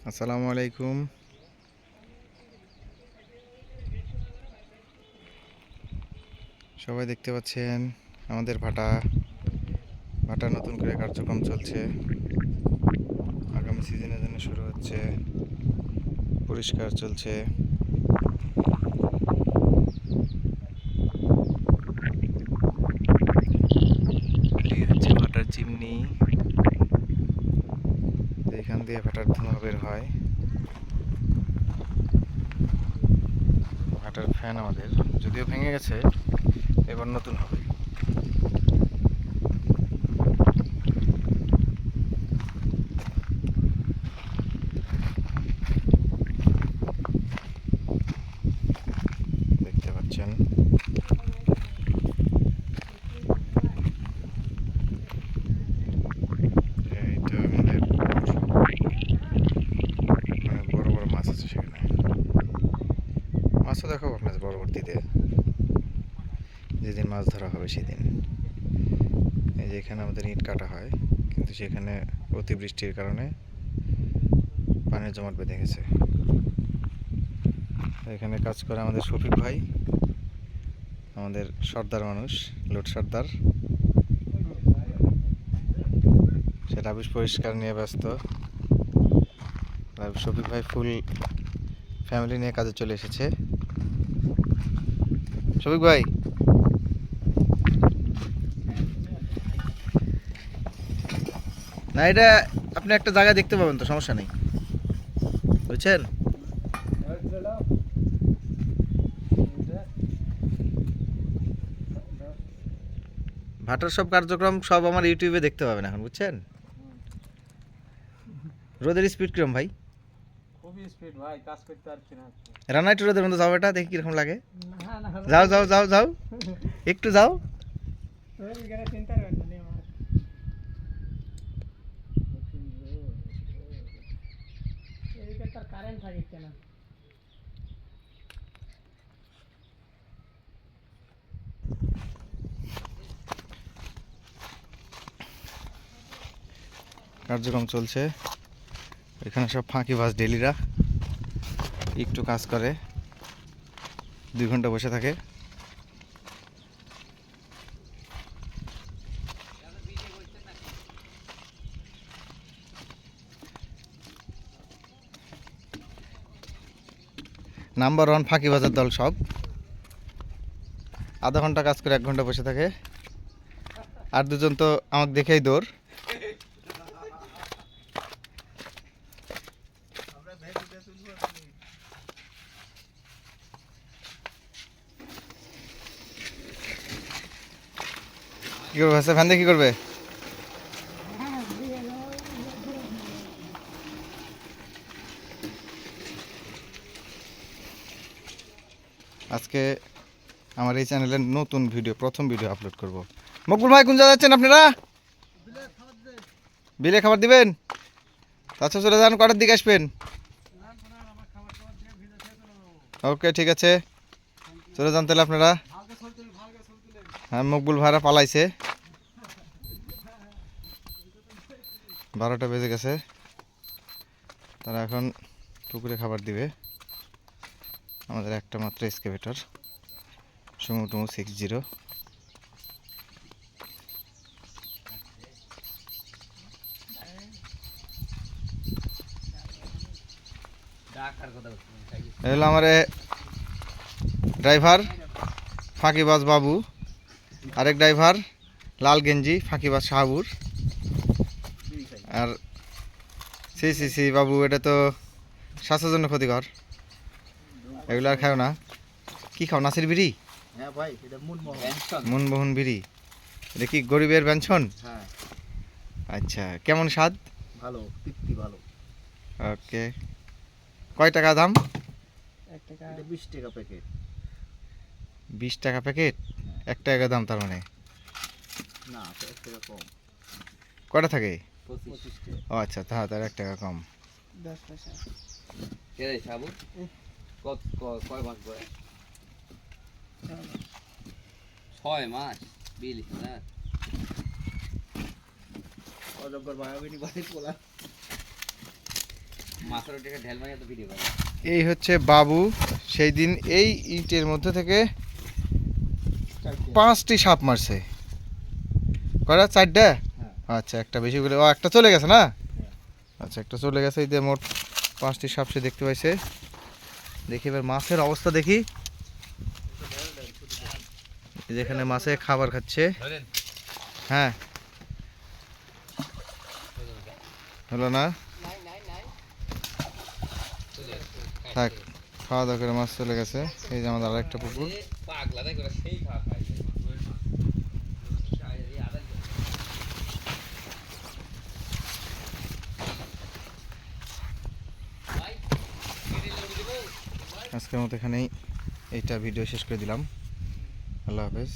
আসসালামু আলাইকুম। সবাই দেখতে পাচ্ছেন আমাদের ভাটা নতুন করে কার্যক্রম চলছে। আগামী সিজনের জন্য শুরু হচ্ছে, পরিষ্কার চলছে। এই হচ্ছে ভাটার চিমনি, এখান দিয়ে ভাটার ধোঁয়া বের হয়। ভাটার ফ্যান আমাদের যদিও ভেঙে গেছে, এবার নতুন হবে। দেখতে পাচ্ছেন এইটা আমাদের অনেক বড় বড় মাছ আছে, সেখানে মাছও দেখাবো আপনাদের পরবর্তীতে, যেদিন মাছ ধরা হবে সেদিন। এই যে এখানে আমাদের ইট কাটা হয়, কিন্তু সেখানে অতিবৃষ্টির কারণে পানির জমাট বেঁধে গেছে। এখানে কাজ করে আমাদের শফিক ভাই, আমাদের সর্দার মানুষ, লোড সর্দার। সে রাবিশ পরিষ্কার নিয়ে ব্যস্ত। শফিক ভাই ফুল ফ্যামিলি নিয়ে কাজে চলে এসেছে। শফিক ভাই, না এটা আপনি একটা জায়গায় দেখতে পাবেন তো, সমস্যা নেই, বুঝছেন? ভাটার সব কার্যক্রম সব আমার ইউটিউবে দেখতে পাবেন এখন, বুঝছেন? রোদের স্পিড কিরম ভাই? খুবই স্পিড ভাই, কাজ করতে পারছি না। রান্না একটু রোদের মধ্যে যাও, এটা দেখি কিরকম লাগে। যাও যাও যাও যাও, একটু যাও। কার্যক্রম চলছে, এখানে সব ফাঁকিবাজ ডেলিরা একটু কাজ করে, 2 ঘন্টা বসে থাকে। নাম্বার 1 ফাঁকিবাজের দল সব, আধা ঘন্টা কাজ করে 1 ঘন্টা বসে থাকে। আর দুজন তো আমাকে দেখেই দৌড়। কি করবে ভাই, ফ্যান দিয়ে কি করবে? আজকে আমার এই চ্যানেলের নতুন ভিডিও, প্রথম ভিডিও আপলোড করব। মকবুল ভাই, কোন জায়গায় যাচ্ছেন আপনারা? বিলে খাবার দিবেন? আচ্ছা চলে যান, কটার দিকে আসবেন? ওকে, ঠিক আছে, চলে যান তাহলে আপনারা। হ্যাঁ, মকবুল ভাইরা পালাইছে, 12টা বেজে গেছে। তারা এখন পুকুরে খাবার দিবে। আমাদের একটা মাত্র এক্সকেভেটর, সুমুটুমু 60। এগুলো আমার ড্রাইভার ফাঁকিবাজ বাবু, আরেক ড্রাইভার লাল গেঞ্জি ফাঁকিবাজ শাহাবুর। আর সি সি সি বাবু, এটা তো স্বাস্থ্যের জন্য ক্ষতিকর, এগুলো আর খাও না। কি খাও, নাসির বিড়ি? হ্যাঁ ভাই, এটা মনমোহন বিড়ি। এটা কি গরিবের ব্যঞ্জন? হ্যাঁ, আচ্ছা, কেমন স্বাদ? ভালো, তৃপ্তি ভালো। ওকে, কয় টাকা দাম? এটা 20 টাকা প্যাকেট। 20 টাকা প্যাকেট, 1 টাকা দাম তার মানে? না, 1 টাকা কম। কয়টা থাকে? 25 টাকা। ও আচ্ছা, তার 1 টাকা কম। 10 পয়সা। কে রে সাবু? কয় মাস বয়স? 6 মাস বিলি না। অজগর মায়াবিনী বাড়ি পোলা। মাছের ওটাকে ঢেল মারিয়ে তো ভিডিও করে। এই হচ্ছে বাবু সেই দিন এই ইটের মধ্যে থেকে 5টি সাপ মারছে। কয়টা? 4টা? হ্যাঁ। আচ্ছা, একটা বেশি করে, ও একটা চলে গেছে না? আচ্ছা, একটা চলে গেছে। এই যে মোট 5টি সাপ সে দেখতে পাইছে। দেখি এবার মাছের অবস্থা দেখি। এই যেখানে মাছে খাবার খাচ্ছে। ধরেন। হ্যাঁ, হলো না? থাক, খাওয়া দাওয়া করে মাছ চলে গেছে। এই যে আমাদের আরেকটা পুকুর। পাগলা দেখ ওরা সেই খাওয়া খায়। আজকের মতো এখানেই এইটা ভিডিও শেষ করে দিলাম। আল্লাহ হাফেজ।